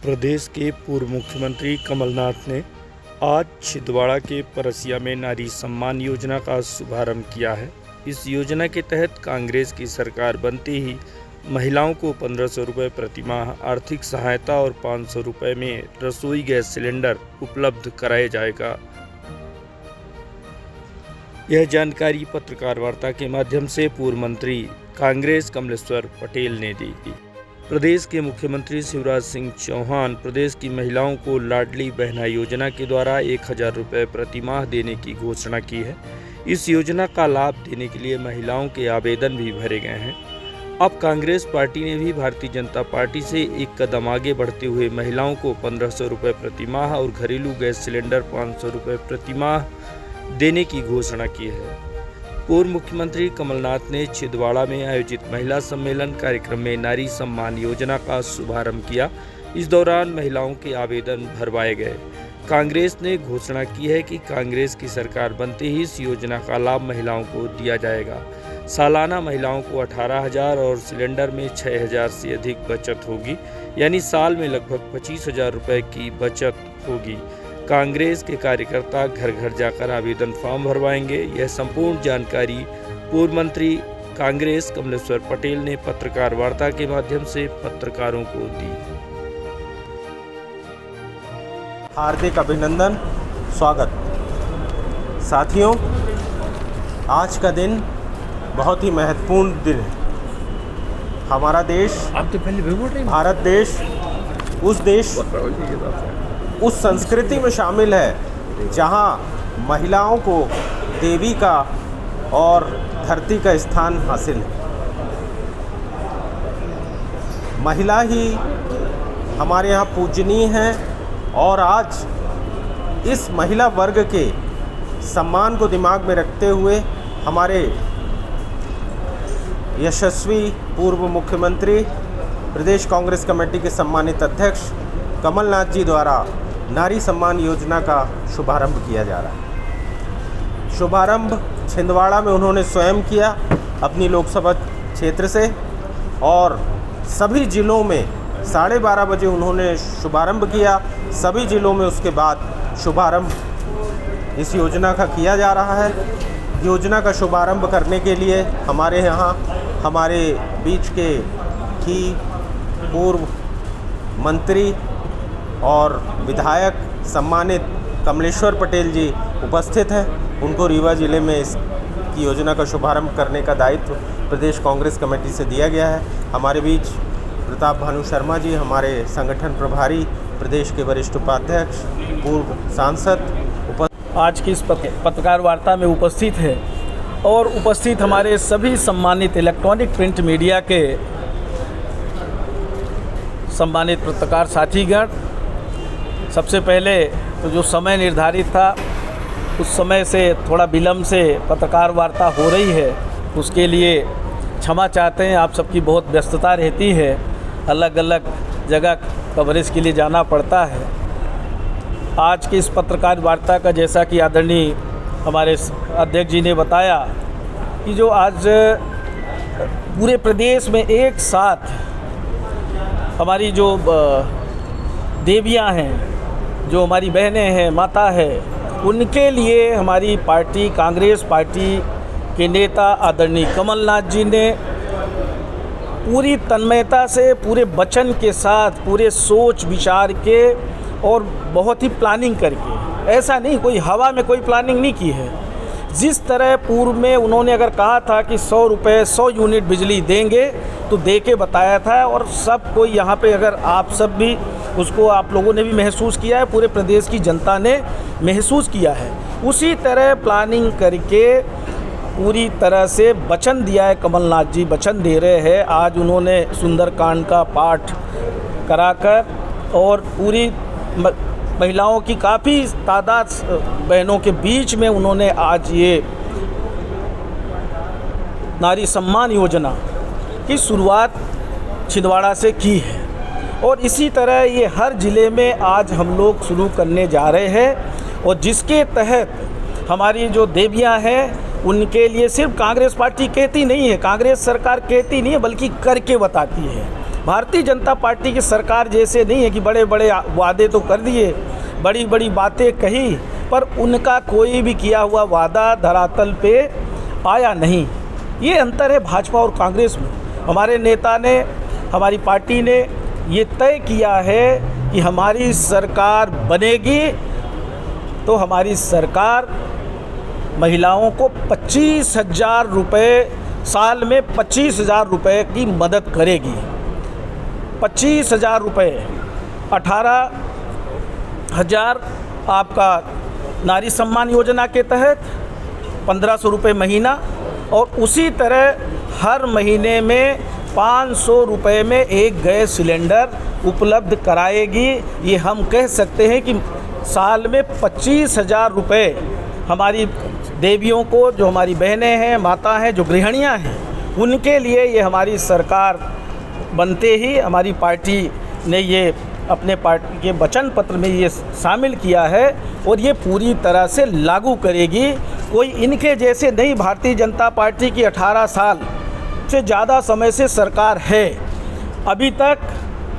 प्रदेश के पूर्व मुख्यमंत्री कमलनाथ ने आज छिंदवाड़ा के परसिया में नारी सम्मान योजना का शुभारंभ किया है। इस योजना के तहत कांग्रेस की सरकार बनते ही महिलाओं को 1500 रुपये प्रतिमाह आर्थिक सहायता और 500 रुपये में रसोई गैस सिलेंडर उपलब्ध कराया जाएगा। यह जानकारी पत्रकार वार्ता के माध्यम से पूर्व मंत्री कांग्रेस कमलेश्वर पटेल ने दी। प्रदेश के मुख्यमंत्री शिवराज सिंह चौहान प्रदेश की महिलाओं को लाडली बहना योजना के द्वारा 1000 रुपये प्रतिमाह देने की घोषणा की है। इस योजना का लाभ देने के लिए महिलाओं के आवेदन भी भरे गए हैं। अब कांग्रेस पार्टी ने भी भारतीय जनता पार्टी से एक कदम आगे बढ़ते हुए महिलाओं को 1500 रुपये प्रतिमाह और घरेलू गैस सिलेंडर 500 रुपये प्रतिमाह देने की घोषणा की है। पूर्व मुख्यमंत्री कमलनाथ ने छिंदवाड़ा में आयोजित महिला सम्मेलन कार्यक्रम में नारी सम्मान योजना का शुभारंभ किया। इस दौरान महिलाओं के आवेदन भरवाए गए। कांग्रेस ने घोषणा की है कि कांग्रेस की सरकार बनते ही इस योजना का लाभ महिलाओं को दिया जाएगा। सालाना महिलाओं को 18,000 और सिलेंडर में 6,000 से अधिक बचत होगी, यानी साल में लगभग 25,000 रुपये की बचत होगी। कांग्रेस के कार्यकर्ता घर घर जाकर आवेदन फॉर्म भरवाएंगे। यह संपूर्ण जानकारी पूर्व मंत्री कांग्रेस कमलेश्वर पटेल ने पत्रकार वार्ता के माध्यम से पत्रकारों को दी। हार्दिक अभिनंदन, स्वागत। साथियों, आज का दिन बहुत ही महत्वपूर्ण दिन है। हमारा देश, भारत देश, उस संस्कृति में शामिल है जहां महिलाओं को देवी का और धरती का स्थान हासिल है। महिला ही हमारे यहाँ पूजनीय है और आज इस महिला वर्ग के सम्मान को दिमाग में रखते हुए हमारे यशस्वी पूर्व मुख्यमंत्री, प्रदेश कांग्रेस कमेटी के सम्मानित अध्यक्ष कमलनाथ जी द्वारा नारी सम्मान योजना का शुभारंभ किया जा रहा है। शुभारंभ छिंदवाड़ा में उन्होंने स्वयं किया अपनी लोकसभा क्षेत्र से, और सभी ज़िलों में 12:30 बजे उन्होंने शुभारंभ किया। सभी ज़िलों में उसके बाद शुभारंभ इस योजना का किया जा रहा है। योजना का शुभारंभ करने के लिए हमारे यहाँ हमारे बीच के ही पूर्व मंत्री और विधायक सम्मानित कमलेश्वर पटेल जी उपस्थित हैं। उनको रीवा ज़िले में इस योजना का शुभारंभ करने का दायित्व प्रदेश कांग्रेस कमेटी से दिया गया है। हमारे बीच प्रताप भानु शर्मा जी, हमारे संगठन प्रभारी, प्रदेश के वरिष्ठ उपाध्यक्ष, पूर्व सांसद आज की इस पत्रकार वार्ता में उपस्थित है, और उपस्थित हमारे सभी सम्मानित इलेक्ट्रॉनिक प्रिंट मीडिया के सम्मानित पत्रकार साथीगण। सबसे पहले तो जो समय निर्धारित था उस समय से थोड़ा विलम्ब से पत्रकार वार्ता हो रही है, उसके लिए क्षमा चाहते हैं। आप सबकी बहुत व्यस्तता रहती है, अलग अलग जगह कवरेज के लिए जाना पड़ता है। आज की इस पत्रकार वार्ता का, जैसा कि आदरणीय हमारे अध्यक्ष जी ने बताया, कि जो आज पूरे प्रदेश में एक साथ हमारी जो देवियाँ हैं, जो हमारी बहनें हैं, माता है, उनके लिए हमारी पार्टी, कांग्रेस पार्टी के नेता आदरणीय कमलनाथ जी ने पूरी तन्मयता से, पूरे वचन के साथ, पूरे सोच विचार के और बहुत ही प्लानिंग करके, ऐसा नहीं कोई हवा में कोई प्लानिंग नहीं की है। जिस तरह पूर्व में उन्होंने अगर कहा था कि 100 रुपये 100 यूनिट बिजली देंगे, तो दे के बताया था, और सब कोई यहाँ पे, अगर आप सब भी उसको, आप लोगों ने भी महसूस किया है, पूरे प्रदेश की जनता ने महसूस किया है। उसी तरह प्लानिंग करके पूरी तरह से वचन दिया है कमलनाथ जी, वचन दे रहे हैं। आज उन्होंने सुंदरकांड का पाठ कराकर और पूरी महिलाओं की काफ़ी तादाद बहनों के बीच में उन्होंने आज ये नारी सम्मान योजना की शुरुआत छिंदवाड़ा से की है, और इसी तरह ये हर ज़िले में आज हम लोग शुरू करने जा रहे हैं। और जिसके तहत हमारी जो देवियाँ हैं, उनके लिए सिर्फ कांग्रेस पार्टी कहती नहीं है, कांग्रेस सरकार कहती नहीं है, बल्कि करके बताती है। भारतीय जनता पार्टी की सरकार जैसे नहीं है कि बड़े बड़े वादे तो कर दिए, बड़ी बड़ी बातें कही, पर उनका कोई भी किया हुआ वादा धरातल पे आया नहीं। ये अंतर है भाजपा और कांग्रेस में। हमारे नेता ने, हमारी पार्टी ने ये तय किया है कि हमारी सरकार बनेगी तो हमारी सरकार महिलाओं को 25,000 रुपये, साल में 25,000 रुपये की मदद करेगी। 25,000 रुपये, 18,000 आपका नारी सम्मान योजना के तहत, 1,500 रुपये महीना, और उसी तरह हर महीने में 500 रुपये में एक गैस सिलेंडर उपलब्ध कराएगी। ये हम कह सकते हैं कि साल में 25,000 रुपये हमारी देवियों को, जो हमारी बहनें हैं, माता हैं, जो गृहिणियाँ हैं, उनके लिए ये हमारी सरकार बनते ही हमारी पार्टी ने ये अपने पार्टी के वचन पत्र में ये शामिल किया है और ये पूरी तरह से लागू करेगी। कोई इनके जैसे नहीं, भारतीय जनता पार्टी की 18 साल से ज़्यादा समय से सरकार है। अभी तक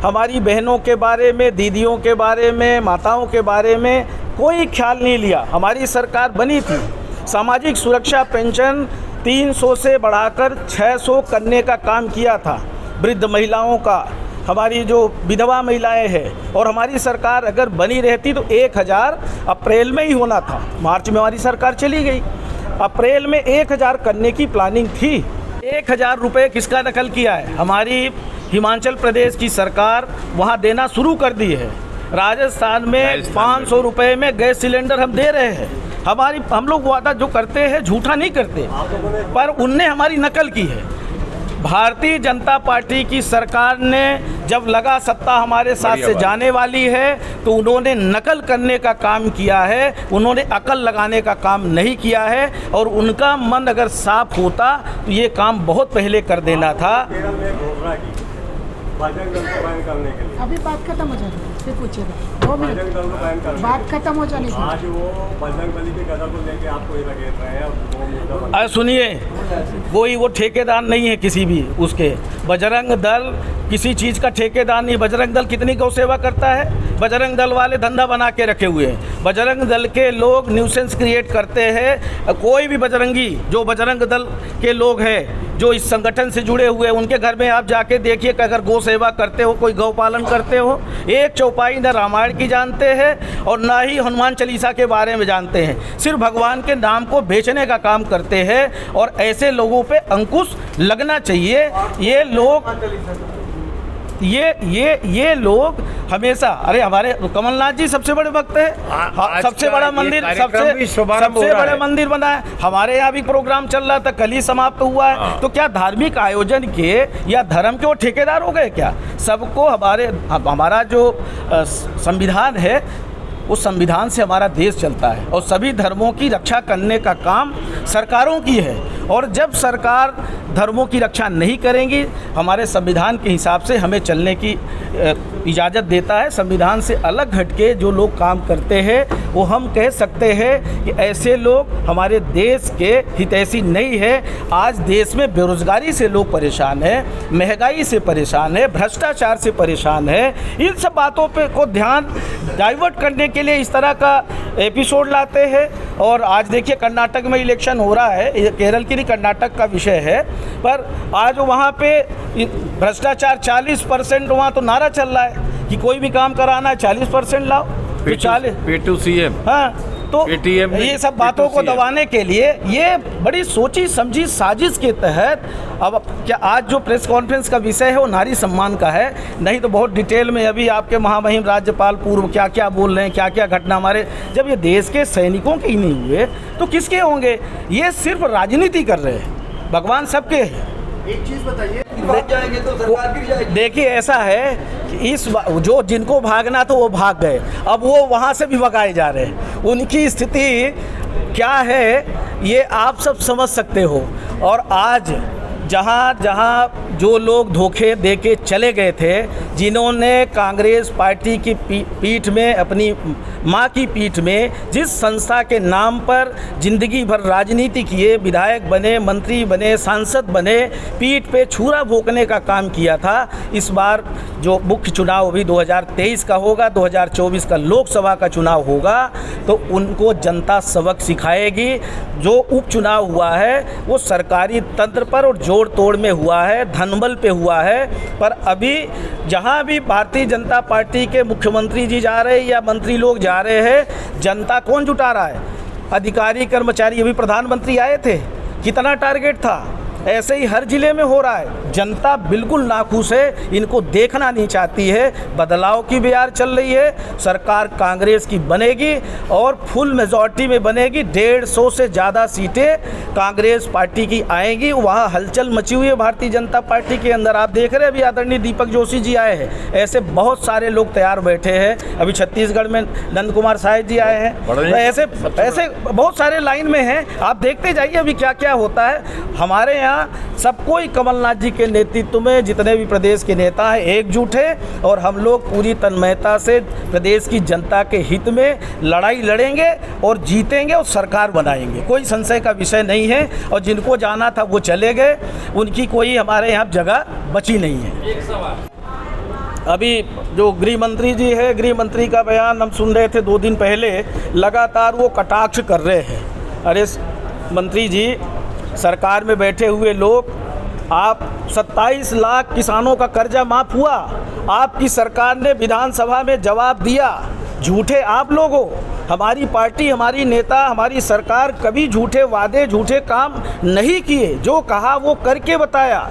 हमारी बहनों के बारे में, दीदियों के बारे में, माताओं के बारे में कोई ख्याल नहीं लिया। हमारी सरकार बनी थी, सामाजिक सुरक्षा पेंशन 300 से बढ़ाकर 600 करने का काम किया था। वृद्ध महिलाओं का, हमारी जो विधवा महिलाएं हैं, और हमारी सरकार अगर बनी रहती तो 1,000 अप्रैल में ही होना था। मार्च में हमारी सरकार चली गई, अप्रैल में 1,000 करने की प्लानिंग थी। 1,000 रुपये किसका नकल किया है? हमारी हिमाचल प्रदेश की सरकार वहाँ देना शुरू कर दी है। राजस्थान में 500 रुपये में गैस सिलेंडर हम दे रहे हैं। हम लोग वादा जो करते हैं झूठा नहीं करते, पर उनने हमारी नकल की है। भारतीय जनता पार्टी की सरकार ने जब लगा सत्ता हमारे साथ से जाने वाली है तो उन्होंने नकल करने का काम किया है, उन्होंने अकल लगाने का काम नहीं किया है। और उनका मन अगर साफ होता तो ये काम बहुत पहले कर देना था। अभी बात खत्म हो जाएगी, फिर पूछिएगा 2 मिनट, बात खत्म हो जाने आज वो बजरंग बली के गदा को लेके आपको ये लगे रहे हैं। सुनिए, वो ठेकेदार नहीं है किसी भी उसके। बजरंग दल किसी चीज़ का ठेकेदार नहीं। बजरंग दल कितनी गौ सेवा करता है? बजरंग दल वाले धंधा बना के रखे हुए हैं। बजरंग दल के लोग न्यूसेंस क्रिएट करते हैं। कोई भी बजरंगी, जो बजरंग दल के लोग हैं, जो इस संगठन से जुड़े हुए हैं, उनके घर में आप जाके देखिए कि अगर गौ सेवा करते हो, कोई गौ पालन करते हो, एक चौपाई न रामायण की जानते हैं और ना ही हनुमान चालीसा के बारे में जानते हैं। सिर्फ भगवान के नाम को बेचने का काम करते हैं और ऐसे लोगों पे अंकुश लगना चाहिए। ये लोग हमेशा, अरे हमारे कमलनाथ जी सबसे बड़े भक्त हैं। सबसे बड़ा मंदिर, सबसे बड़ा मंदिर बना है। हमारे यहाँ भी प्रोग्राम चल रहा था, कल ही समाप्त हुआ है। तो क्या धार्मिक आयोजन के या धर्म के वो ठेकेदार हो गए क्या? सबको हमारा जो संविधान है, उस संविधान से हमारा देश चलता है और सभी धर्मों की रक्षा करने का काम सरकारों की है। और जब सरकार धर्मों की रक्षा नहीं करेंगी, हमारे संविधान के हिसाब से हमें चलने की इजाज़त देता है। संविधान से अलग हटके जो लोग काम करते हैं वो हम कह सकते हैं कि ऐसे लोग हमारे देश के हितैषी नहीं है। आज देश में बेरोजगारी से लोग परेशान हैं, महंगाई से परेशान है, भ्रष्टाचार से परेशान है। इन सब बातों पे को ध्यान डाइवर्ट करने के लिए इस तरह का एपिसोड लाते हैं। और आज देखिए कर्नाटक में इलेक्शन हो रहा है, केरल की नहीं कर्नाटक का विषय है, पर आज वहाँ पे भ्रष्टाचार 40% वहाँ तो नारा चल रहा है कि कोई भी काम कराना है 40% लाओ, तो 40 P2CM। हाँ, तो ये सब बातों को दबाने के लिए ये बड़ी सोची समझी साजिश के तहत अब क्या आज जो प्रेस कॉन्फ्रेंस का विषय है वो नारी सम्मान का है। नहीं तो बहुत डिटेल में अभी आपके महामहिम राज्यपाल पूर्व क्या क्या बोल रहे हैं, क्या क्या घटना हमारे, जब ये देश के सैनिकों के ही नहीं हुए तो किसके होंगे? ये सिर्फ राजनीति कर रहे हैं। भगवान सबके हैं। एक चीज़ बताइए, भाग जाएंगे तो सरकार गिर जाएगी। देखिए ऐसा है कि जो जिनको भागना तो वो भाग गए, अब वो वहाँ से भी भगाए जा रहे हैं। उनकी स्थिति क्या है ये आप सब समझ सकते हो। और आज जहाँ जहाँ जो लोग धोखे दे के चले गए थे, जिन्होंने कांग्रेस पार्टी की पीठ में, अपनी माँ की पीठ में जिस संस्था के नाम पर ज़िंदगी भर राजनीति किए, विधायक बने, मंत्री बने, सांसद बने, पीठ पे छुरा भोंकने का काम किया था, इस बार जो मुख्य चुनाव भी 2023 का होगा, 2024 का लोकसभा का चुनाव होगा, तो उनको जनता सबक सिखाएगी। जो उपचुनाव हुआ है वो सरकारी तंत्र पर और जोड़ तोड़ में हुआ है, धनबल पे हुआ है। पर अभी जहां भी भारतीय जनता पार्टी के मुख्यमंत्री जी जा रहे हैं या मंत्री लोग जा रहे हैं, जनता कौन जुटा रहा है? अधिकारी कर्मचारी। अभी प्रधानमंत्री आए थे, कितना टारगेट था? ऐसे ही हर जिले में हो रहा है। जनता बिल्कुल नाखुश है, इनको देखना नहीं चाहती है। बदलाव की बयार चल रही है, सरकार कांग्रेस की बनेगी और फुल मेजॉरिटी में बनेगी। 150 से ज़्यादा सीटें कांग्रेस पार्टी की आएंगी। वहाँ हलचल मची हुई है भारतीय जनता पार्टी के अंदर। आप देख रहे हैं अभी आदरणीय दीपक जोशी जी आए हैं, ऐसे बहुत सारे लोग तैयार बैठे हैं। अभी छत्तीसगढ़ में नंद कुमार साहिब जी आए हैं, तो ऐसे बहुत सारे लाइन में हैं। आप देखते जाइए अभी क्या क्या होता है। हमारे यहाँ सबको ही कमलनाथ जी के नेतृत्व में जितने भी प्रदेश के नेता हैं एकजुट हैं और हम लोग पूरी तन्मयता से प्रदेश की जनता के हित में लड़ाई लड़ेंगे और जीतेंगे और सरकार बनाएंगे। कोई संशय का विषय नहीं है। और जिनको जाना था वो चले गए, उनकी कोई हमारे यहाँ जगह बची नहीं है। एक सवाल, अभी जो गृह मंत्री जी है, गृह मंत्री का बयान हम सुन रहे थे 2 दिन पहले, लगातार वो कटाक्ष कर रहे हैं। अरे मंत्री जी, सरकार में बैठे हुए लोग, आप 27 लाख किसानों का कर्जा माफ़ हुआ, आपकी सरकार ने विधानसभा में जवाब दिया। झूठे आप लोग हो। हमारी पार्टी, हमारी नेता, हमारी सरकार कभी झूठे वादे, झूठे काम नहीं किए। जो कहा वो करके बताया।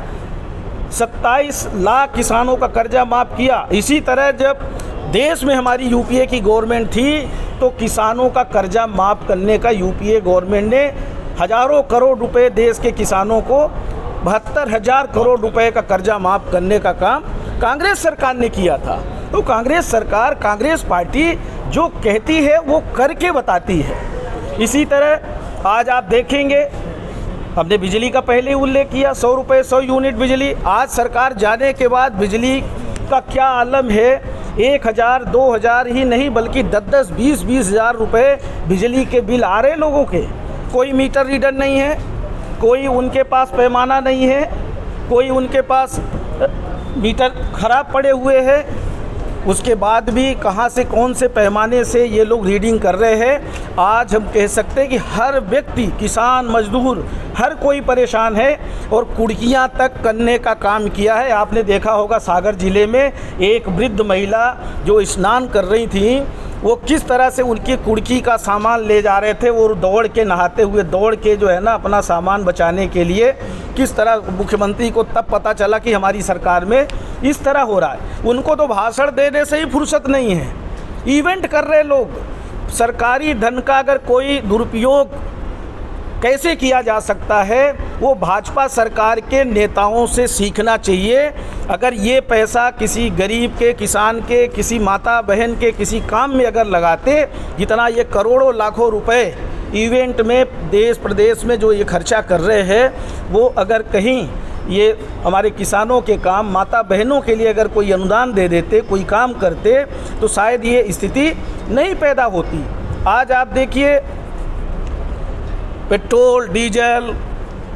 27 लाख किसानों का कर्जा माफ़ किया। इसी तरह जब देश में हमारी यूपीए की गवर्नमेंट थी तो किसानों का कर्जा माफ़ करने का यूपीए गवर्नमेंट ने हज़ारों करोड़ रुपए देश के किसानों को 72,000 करोड़ रुपए का कर्जा माफ़ करने का काम कांग्रेस सरकार ने किया था। तो कांग्रेस सरकार, कांग्रेस पार्टी जो कहती है वो करके बताती है। इसी तरह आज आप देखेंगे, हमने बिजली का पहले उल्लेख किया, 100 रुपये 100 यूनिट बिजली। आज सरकार जाने के बाद बिजली का क्या आलम है। 1,000 2,000 ही नहीं बल्कि 10-10 20-20 हज़ार रुपये बिजली के बिल आ रहे लोगों के। कोई मीटर रीडर नहीं है, कोई उनके पास पैमाना नहीं है, कोई उनके पास मीटर ख़राब पड़े हुए हैं। उसके बाद भी कहाँ से, कौन से पैमाने से ये लोग रीडिंग कर रहे हैं। आज हम कह सकते हैं कि हर व्यक्ति, किसान, मजदूर, हर कोई परेशान है और कुर्कियाँ तक करने का काम किया है। आपने देखा होगा सागर ज़िले में एक वृद्ध महिला जो स्नान कर रही थी, वो किस तरह से उनकी कुर्की का सामान ले जा रहे थे। वो दौड़ के, नहाते हुए दौड़ के जो है ना, अपना सामान बचाने के लिए, किस तरह मुख्यमंत्री को तब पता चला कि हमारी सरकार में इस तरह हो रहा है। उनको तो भाषण देने से ही फुर्सत नहीं है, इवेंट कर रहे लोग। सरकारी धन का अगर कोई दुरुपयोग कैसे किया जा सकता है, वो भाजपा सरकार के नेताओं से सीखना चाहिए। अगर ये पैसा किसी गरीब के, किसान के, किसी माता बहन के किसी काम में अगर लगाते, जितना ये करोड़ों लाखों रुपए इवेंट में देश प्रदेश में जो ये खर्चा कर रहे हैं, वो अगर कहीं ये हमारे किसानों के काम, माता बहनों के लिए अगर कोई अनुदान दे देते, कोई काम करते, तो शायद ये स्थिति नहीं पैदा होती। आज आप देखिए, पेट्रोल, डीजल,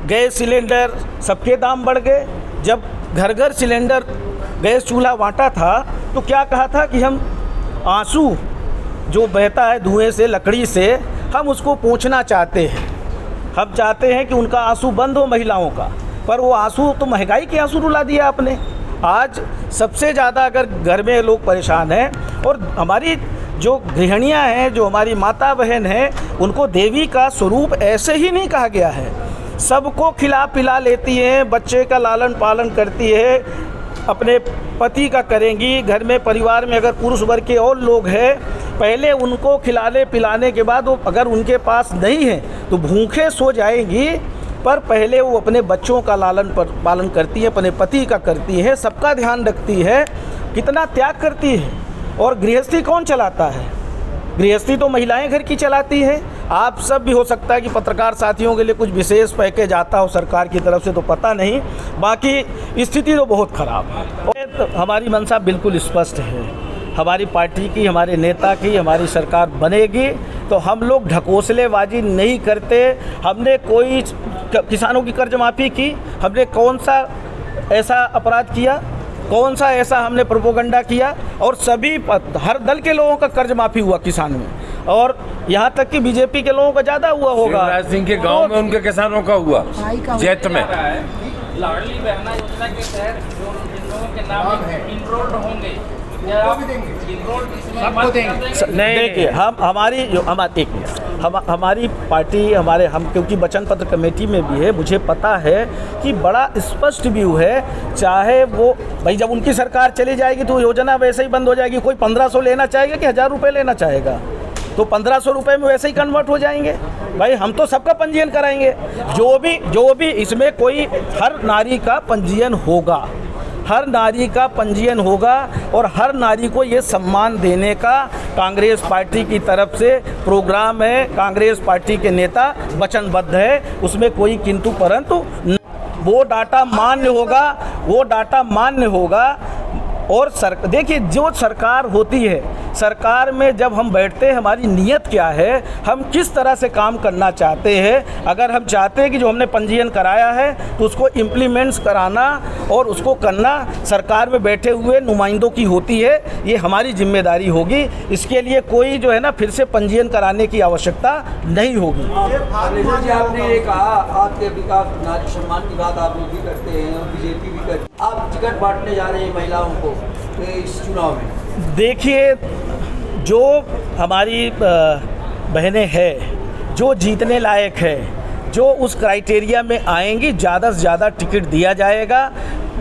गैस सिलेंडर सबके दाम बढ़ गए। जब घर घर सिलेंडर, गैस चूल्हा बांटा था तो क्या कहा था कि हम आंसू जो बहता है धुएं से, लकड़ी से, हम उसको पोंछना चाहते हैं। हम चाहते हैं कि उनका आंसू बंद हो महिलाओं का, पर वो आंसू तो महंगाई के आंसू रुला दिया आपने। आज सबसे ज़्यादा अगर घर में लोग परेशान हैं, और हमारी जो गृहिणियाँ हैं, जो हमारी माता बहन हैं, उनको देवी का स्वरूप ऐसे ही नहीं कहा गया है। सबको खिला पिला लेती हैं, बच्चे का लालन पालन करती है, अपने पति का करेंगी। घर में परिवार में अगर पुरुष वर्ग के और लोग हैं, पहले उनको खिलाने पिलाने के बाद वो अगर उनके पास नहीं है तो भूखे सो जाएंगी, पर पहले वो अपने बच्चों का लालन पालन करती है, अपने पति का करती है, सबका ध्यान रखती है, कितना त्याग करती है। और गृहस्थी कौन चलाता है? गृहस्थी तो महिलाएं घर की चलाती है। आप सब भी हो सकता है कि पत्रकार साथियों के लिए कुछ विशेष पैकेज आता हो सरकार की तरफ से, तो पता नहीं, बाकी स्थिति तो बहुत ख़राब है। और तो हमारी मंशा बिल्कुल स्पष्ट है, हमारी पार्टी की, हमारे नेता की, हमारी सरकार बनेगी तो हम लोग ढकोसलेबाजी नहीं करते। हमने कोई किसानों की कर्ज माफ़ी की, हमने कौन सा ऐसा अपराध किया, कौन सा ऐसा हमने प्रोपोगंडा किया, और सभी हर दल के लोगों का कर्ज माफ़ी हुआ किसान में, और यहाँ तक कि बीजेपी के लोगों का ज़्यादा हुआ होगा। शिवराज सिंह के गांव में उनके किसानों का हुआ जैत में। लाडली बहना योजना के तहत जो जिन लोगों के नाम इनरोल्ड होंगे देखिए, हमारी पार्टी, हम क्योंकि वचन पत्र कमेटी में भी है, मुझे पता है कि बड़ा स्पष्ट व्यू है। चाहे वो भाई जब उनकी सरकार चली जाएगी तो योजना वैसे ही बंद हो जाएगी। कोई 1500 लेना चाहेगा कि 1000 रुपये लेना चाहेगा, तो 1500 रुपये में वैसे ही कन्वर्ट हो जाएंगे। भाई हम तो सबका पंजीयन कराएंगे, जो भी इसमें कोई, हर नारी का पंजीयन होगा, हर नारी का पंजीयन होगा, और हर नारी को ये सम्मान देने का कांग्रेस पार्टी की तरफ से प्रोग्राम है। कांग्रेस पार्टी के नेता वचनबद्ध है, उसमें कोई किंतु परंतु। वो डाटा मान्य होगा। और देखिए, जो सरकार होती है, सरकार में जब हम बैठते हैं, हमारी नीयत क्या है, हम किस तरह से काम करना चाहते हैं। अगर हम चाहते हैं कि जो हमने पंजीयन कराया है तो उसको इम्प्लीमेंट्स कराना और उसको करना सरकार में बैठे हुए नुमाइंदों की होती है, ये हमारी जिम्मेदारी होगी। इसके लिए कोई जो है ना फिर से पंजीयन कराने की आवश्यकता नहीं होगी। आपने ये कहा, आपके विकास नारी सम्मान की बात आप लोग भी करते हैं और बीजेपी भी करती है, आप टिकट बांटने जा रहे हैं महिलाओं को इस चुनाव में। देखिए, जो हमारी बहनें हैं, जो जीतने लायक है, जो उस क्राइटेरिया में आएंगी, ज़्यादा से ज़्यादा टिकट दिया जाएगा।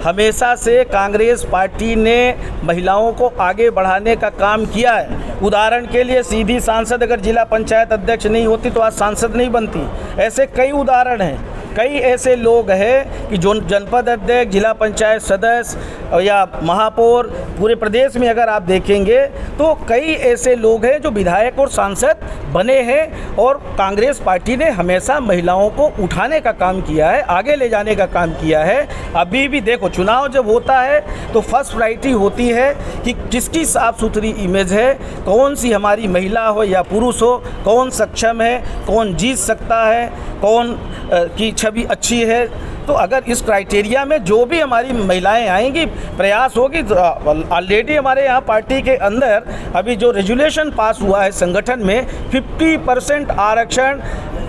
हमेशा से कांग्रेस पार्टी ने महिलाओं को आगे बढ़ाने का काम किया है। उदाहरण के लिए, सीधी सांसद अगर जिला पंचायत अध्यक्ष नहीं होती तो आज सांसद नहीं बनती। ऐसे कई उदाहरण हैं। कई ऐसे लोग हैं कि जो जनपद अध्यक्ष, जिला पंचायत सदस्य या महापौर, पूरे प्रदेश में अगर आप देखेंगे तो कई ऐसे लोग हैं जो विधायक और सांसद बने हैं। और कांग्रेस पार्टी ने हमेशा महिलाओं को उठाने का काम किया है, आगे ले जाने का काम किया है। अभी भी देखो, चुनाव जब होता है तो फर्स्ट प्रायोरिटी होती है कि किसकी साफ़ सुथरी इमेज है, कौन सी हमारी महिला हो या पुरुष हो, कौन सक्षम है, कौन जीत सकता है, कौन की छवि अच्छी है। तो अगर इस क्राइटेरिया में जो भी हमारी महिलाएं आएंगी, प्रयास होगी। ऑलरेडी हमारे यहाँ पार्टी के अंदर अभी जो रेजुलेशन पास हुआ है संगठन में, 50% आरक्षण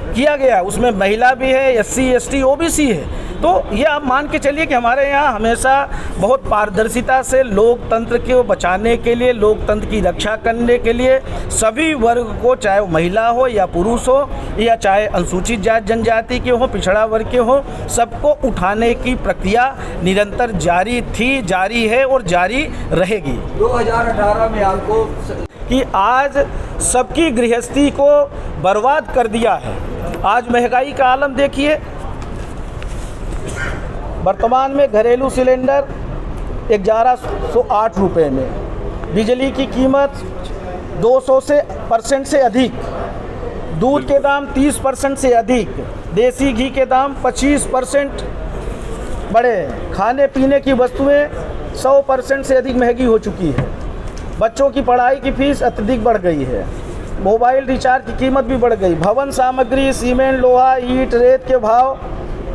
किया गया, उसमें महिला भी है, SC ST OBC है। तो ये आप मान के चलिए कि हमारे यहाँ हमेशा बहुत पारदर्शिता से लोकतंत्र को बचाने के लिए, लोकतंत्र की रक्षा करने के लिए सभी वर्ग को, चाहे वो महिला हो या पुरुष हो या चाहे अनुसूचित जाति जनजाति के हो, पिछड़ा वर्ग के हो, सबको उठाने की प्रक्रिया निरंतर जारी थी, जारी है और जारी रहेगी। 2018 में आपको कि आज सबकी गृहस्थी को बर्बाद कर दिया है। आज महंगाई का आलम देखिए, वर्तमान में घरेलू सिलेंडर 1108 रुपये में, बिजली की कीमत 200% से अधिक, दूध के दाम 30% से अधिक, देसी घी के दाम 25% बढ़े, खाने पीने की वस्तुएं 100% से अधिक महंगी हो चुकी है, बच्चों की पढ़ाई की फीस अत्यधिक बढ़ गई है, मोबाइल रिचार्ज की कीमत भी बढ़ गई, भवन सामग्री, सीमेंट, लोहा, ईंट, रेत के भाव,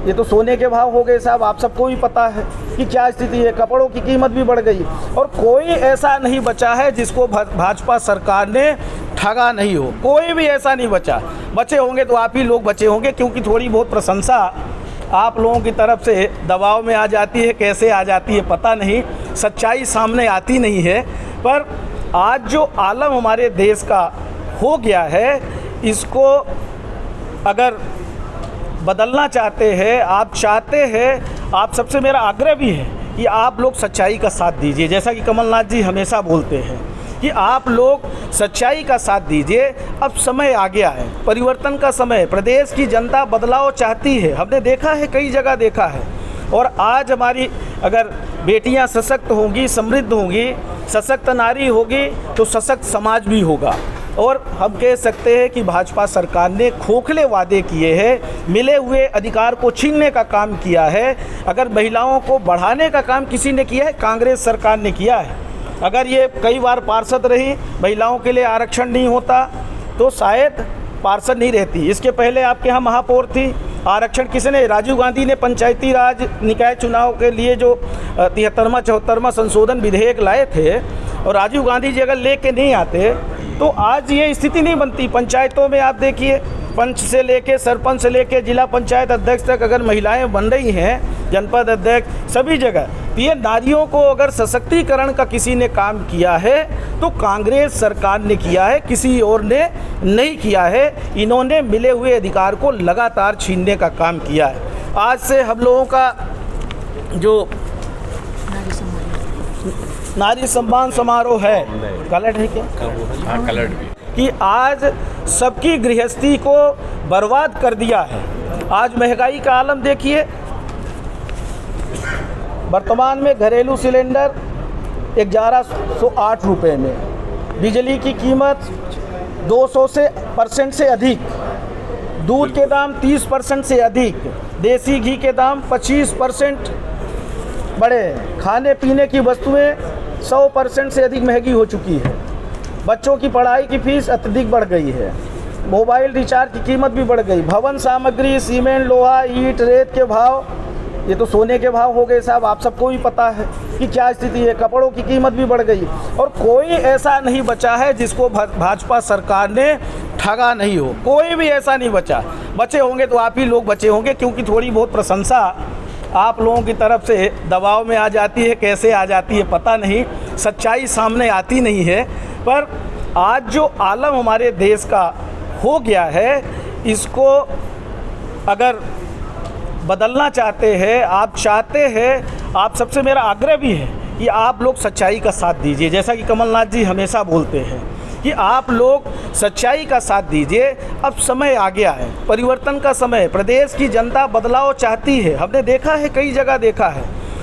ये तो सोने के भाव हो गए साहब, आप सबको भी पता है कि क्या स्थिति है। कपड़ों की कीमत भी बढ़ गई, और कोई ऐसा नहीं बचा है जिसको भाजपा सरकार ने ठगा नहीं हो। कोई भी ऐसा नहीं बचा। बचे होंगे तो आप ही लोग बचे होंगे, क्योंकि थोड़ी बहुत प्रशंसा आप लोगों की तरफ से दबाव में आ जाती है। कैसे आ जाती है पता नहीं, सच्चाई सामने आती नहीं है। पर आज जो आलम हमारे देश का हो गया है, इसको अगर बदलना चाहते हैं, आप चाहते हैं, आप सबसे मेरा आग्रह भी है कि आप लोग सच्चाई का साथ दीजिए। जैसा कि कमलनाथ जी हमेशा बोलते हैं कि आप लोग सच्चाई का साथ दीजिए। अब समय आ गया है, परिवर्तन का समय। प्रदेश की जनता बदलाव चाहती है, हमने देखा है, कई जगह देखा है। और आज हमारी अगर बेटियां सशक्त होंगी, समृद्ध होंगी, सशक्त नारी होगी तो सशक्त समाज भी होगा। और हम कह सकते हैं कि भाजपा सरकार ने खोखले वादे किए हैं, मिले हुए अधिकार को छीनने का काम किया है। अगर महिलाओं को बढ़ाने का काम किसी ने किया है, कांग्रेस सरकार ने किया है। अगर ये कई बार पार्षद रही, महिलाओं के लिए आरक्षण नहीं होता तो शायद पार्षद नहीं रहती। इसके पहले आपके यहाँ महापौर थी, आरक्षण किसने, राजीव गांधी ने पंचायती राज निकाय चुनाव के लिए जो 73वां संशोधन विधेयक लाए थे, और राजीव गांधी जी अगर लेके नहीं आते तो आज ये स्थिति नहीं बनती। पंचायतों में आप देखिए, पंच से लेके सरपंच से लेके जिला पंचायत अध्यक्ष तक अगर महिलाएं बन रही हैं, जनपद अध्यक्ष, सभी जगह। तो ये नारियों को अगर सशक्तिकरण का किसी ने काम किया है तो कांग्रेस सरकार ने किया है, किसी और ने नहीं किया है। इन्होंने मिले हुए अधिकार को लगातार छीनने का काम किया है। आज से हम लोगों का जो नारी सम्मान समारोह है, कलट है क्या? हाँ, कलट भी, कि आज सबकी गृहस्थी को बर्बाद कर दिया है। आज महंगाई का आलम देखिए, वर्तमान में घरेलू सिलेंडर 1108 रुपये में, बिजली की कीमत 200% से अधिक, दूध के दाम 30% से अधिक, देसी घी के दाम 25% बढ़े, खाने पीने की वस्तुएं 100% से अधिक महंगी हो चुकी है, बच्चों की पढ़ाई की फीस अत्यधिक बढ़ गई है, मोबाइल रिचार्ज की कीमत भी बढ़ गई, भवन सामग्री, सीमेंट, लोहा, ईंट, रेत के भाव, ये तो सोने के भाव हो गए साहब, आप सबको भी पता है कि क्या स्थिति है। कपड़ों की कीमत भी बढ़ गई, और कोई ऐसा नहीं बचा है जिसको भाजपा सरकार ने ठगा नहीं हो। कोई भी ऐसा नहीं बचा। बचे होंगे तो आप ही लोग बचे होंगे, क्योंकि थोड़ी बहुत प्रशंसा आप लोगों की तरफ से दबाव में आ जाती है। कैसे आ जाती है पता नहीं, सच्चाई सामने आती नहीं है। पर आज जो आलम हमारे देश का हो गया है, इसको अगर बदलना चाहते हैं, आप चाहते हैं, आप सबसे मेरा आग्रह भी है कि आप लोग सच्चाई का साथ दीजिए। जैसा कि कमलनाथ जी हमेशा बोलते हैं कि आप लोग सच्चाई का साथ दीजिए। अब समय आ गया है, परिवर्तन का समय। प्रदेश की जनता बदलाव चाहती है, हमने देखा है, कई जगह देखा है।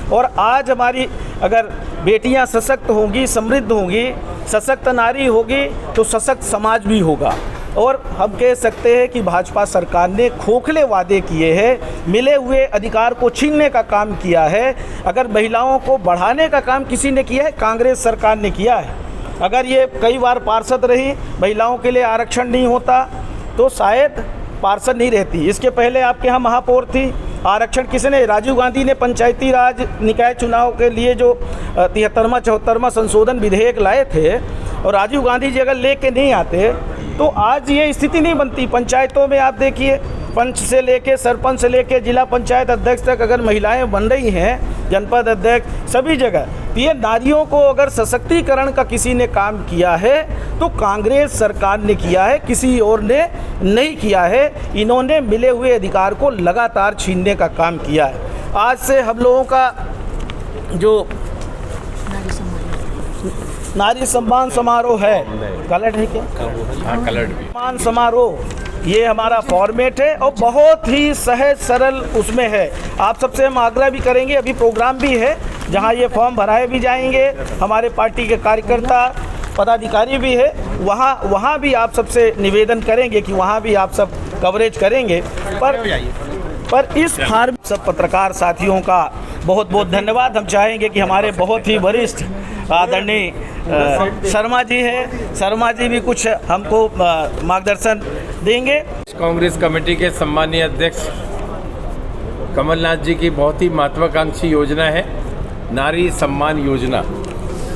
और आज हमारी अगर बेटियां सशक्त होंगी, समृद्ध होंगी, सशक्त नारी होगी तो सशक्त समाज भी होगा। और हम कह सकते हैं कि भाजपा सरकार ने खोखले वादे किए हैं, मिले हुए अधिकार को छीनने का काम किया है। अगर महिलाओं को बढ़ाने का काम किसी ने किया है, कांग्रेस सरकार ने किया है। अगर ये कई बार पार्षद रही, महिलाओं के लिए आरक्षण नहीं होता तो शायद पार्षद नहीं रहती। इसके पहले आपके यहाँ महापौर थी, आरक्षण किसने, राजीव गांधी ने पंचायती राज निकाय चुनाव के लिए जो 73वां संशोधन विधेयक लाए थे, और राजीव गांधी जी अगर लेके नहीं आते तो आज ये स्थिति नहीं बनती। पंचायतों में आप देखिए, पंच से लेके सरपंच से लेके जिला पंचायत अध्यक्ष तक अगर महिलाएं बन रही हैं, जनपद अध्यक्ष, सभी जगह। तो ये नारियों को अगर सशक्तिकरण का किसी ने काम किया है तो कांग्रेस सरकार ने किया है, किसी और ने नहीं किया है। इन्होंने मिले हुए अधिकार को लगातार छीनने का काम किया है। आज से हम लोगों का जो नारी सम्मान समारोह है, कलट है क्या? हाँ, कलट भी, सम्मान समारोह, ये हमारा फॉर्मेट है और बहुत ही सहज सरल उसमें है। आप सबसे हम आग्रह भी करेंगे, अभी प्रोग्राम भी है जहां ये फॉर्म भराए भी जाएंगे, हमारे पार्टी के कार्यकर्ता पदाधिकारी भी है, वहाँ भी आप सबसे निवेदन करेंगे कि वहाँ भी आप सब कवरेज करेंगे। पर इस फार्म सब पत्रकार साथियों का बहुत बहुत धन्यवाद। हम चाहेंगे कि हमारे बहुत ही वरिष्ठ आदरणीय शर्मा जी हैं, शर्मा जी भी कुछ हमको मार्गदर्शन देंगे। कांग्रेस कमेटी के सम्मानीय अध्यक्ष कमलनाथ जी की बहुत ही महत्वाकांक्षी योजना है नारी सम्मान योजना,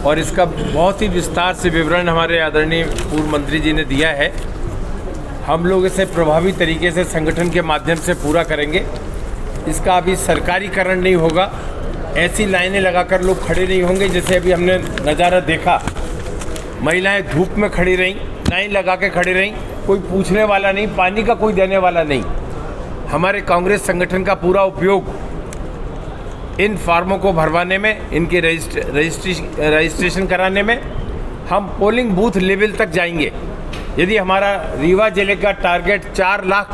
और इसका बहुत ही विस्तार से विवरण हमारे आदरणीय पूर्व मंत्री जी ने दिया है। हम लोग इसे प्रभावी तरीके से संगठन के माध्यम से पूरा करेंगे। इसका अभी सरकारीकरण नहीं होगा, ऐसी लाइनें लगाकर लोग खड़े नहीं होंगे जैसे अभी हमने नज़ारा देखा। महिलाएं धूप में खड़ी रहीं, लाइन लगा के खड़ी रहीं, कोई पूछने वाला नहीं, पानी का कोई देने वाला नहीं। हमारे कांग्रेस संगठन का पूरा उपयोग इन फार्मों को भरवाने में, इनके रजिस्ट्रेशन कराने में, हम पोलिंग बूथ लेवल तक जाएंगे। यदि हमारा रीवा जिले का टारगेट 4 लाख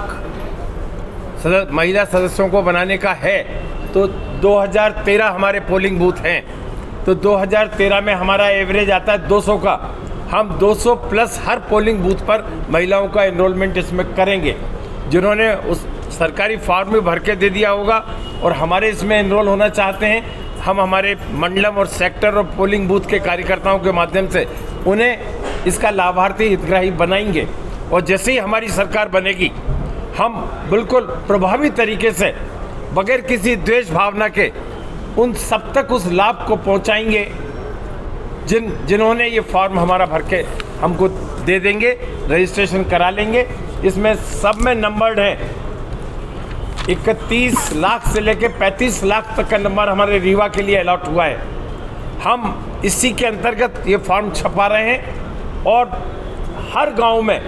महिला सदस्यों को बनाने का है तो 2013 हमारे पोलिंग बूथ हैं, तो 2013 में हमारा एवरेज आता है 200 का। हम 200 प्लस हर पोलिंग बूथ पर महिलाओं का एनरोलमेंट इसमें करेंगे। जिन्होंने उस सरकारी फॉर्म में भर के दे दिया होगा और हमारे इसमें एनरोल होना चाहते हैं, हम हमारे मंडलम और सेक्टर और पोलिंग बूथ के कार्यकर्ताओं के माध्यम से उन्हें इसका लाभार्थी हितग्राही बनाएंगे। और जैसे ही हमारी सरकार बनेगी, हम बिल्कुल प्रभावी तरीके से बगैर किसी द्वेष भावना के उन सब तक उस लाभ को पहुंचाएंगे जिन्होंने ये फॉर्म हमारा भर के हमको दे देंगे, रजिस्ट्रेशन करा लेंगे। इसमें सब में नंबर्ड है। 31 लाख से लेकर 35 लाख तक का नंबर हमारे रीवा के लिए अलॉट हुआ है। हम इसी के अंतर्गत ये फॉर्म छपा रहे हैं और हर गांव में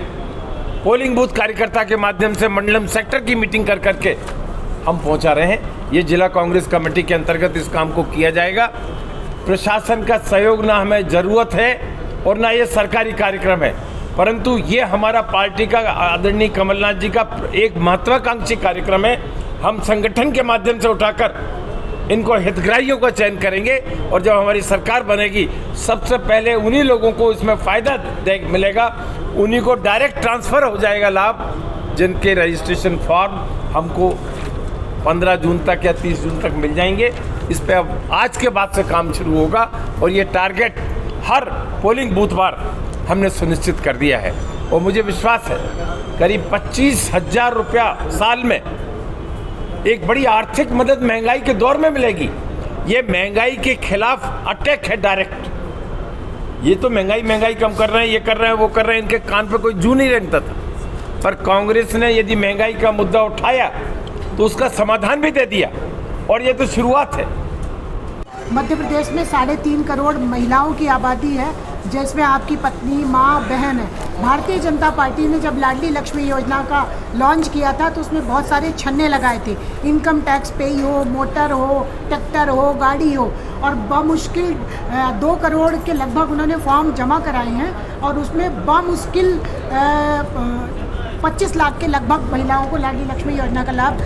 पोलिंग बूथ कार्यकर्ता के माध्यम से मंडलम सेक्टर की मीटिंग कर करके हम पहुंचा रहे हैं। ये जिला कांग्रेस कमेटी के अंतर्गत इस काम को किया जाएगा। प्रशासन का सहयोग ना हमें ज़रूरत है और ना ये सरकारी कार्यक्रम है, परंतु ये हमारा पार्टी का आदरणीय कमलनाथ जी का एक महत्वाकांक्षी कार्यक्रम है। हम संगठन के माध्यम से उठाकर इनको हितग्राहियों का चयन करेंगे और जब हमारी सरकार बनेगी, सबसे पहले उन्हीं लोगों को इसमें फ़ायदा मिलेगा, उन्हीं को डायरेक्ट ट्रांसफ़र हो जाएगा लाभ, जिनके रजिस्ट्रेशन फॉर्म हमको 15 जून तक या 30 जून तक मिल जाएंगे। इस पर अब आज के बाद से काम शुरू होगा और ये टारगेट हर पोलिंग बूथ पर हमने सुनिश्चित कर दिया है। और मुझे विश्वास है करीब 25,000 रुपया साल में एक बड़ी आर्थिक मदद महंगाई के दौर में मिलेगी। ये महंगाई के खिलाफ अटैक है डायरेक्ट। ये तो महंगाई कम कर रहे हैं, ये कर रहे हैं, वो कर रहे हैं, इनके कान पे कोई जू नहीं रेंगता था। पर कांग्रेस ने यदि महंगाई का मुद्दा उठाया तो उसका समाधान भी दे दिया और ये तो शुरुआत है। मध्य प्रदेश में 3.5 करोड़ महिलाओं की आबादी है, जिसमें आपकी पत्नी, माँ, बहन है। भारतीय जनता पार्टी ने जब लाडली लक्ष्मी योजना का लॉन्च किया था तो उसमें बहुत सारे छन्ने लगाए थे। इनकम टैक्स पे हो, मोटर हो, ट्रैक्टर हो, गाड़ी हो, और बमुश्किल 2 करोड़ के लगभग उन्होंने फॉर्म जमा कराए हैं और उसमें बमुश्किल 25 लाख के लगभग महिलाओं को लाडली लक्ष्मी योजना का लाभ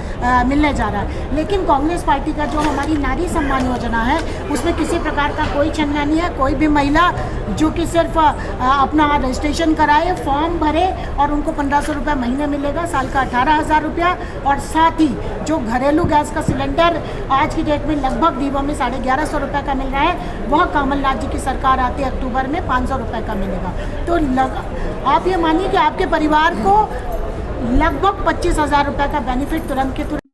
मिलने जा रहा है। लेकिन कांग्रेस पार्टी का जो हमारी नारी सम्मान योजना है, उसमें किसी प्रकार का कोई छन्ना नहीं है। कोई भी महिला जो कि सिर्फ अपना रजिस्ट्रेशन कराए, फॉर्म भरे और उनको 1500 रुपये महीने मिलेगा, साल का 18,000 रुपया। और साथ ही जो घरेलू गैस का सिलेंडर आज की डेट में लगभग रीवा में 1150 रुपये का मिल रहा है, वह कमलनाथ जी की सरकार आती है अक्टूबर में 500 रुपये का मिलेगा। तो आप ये मानिए कि आपके परिवार को लगभग 25,000 रुपये का बेनिफिट तुरंत के तुरंत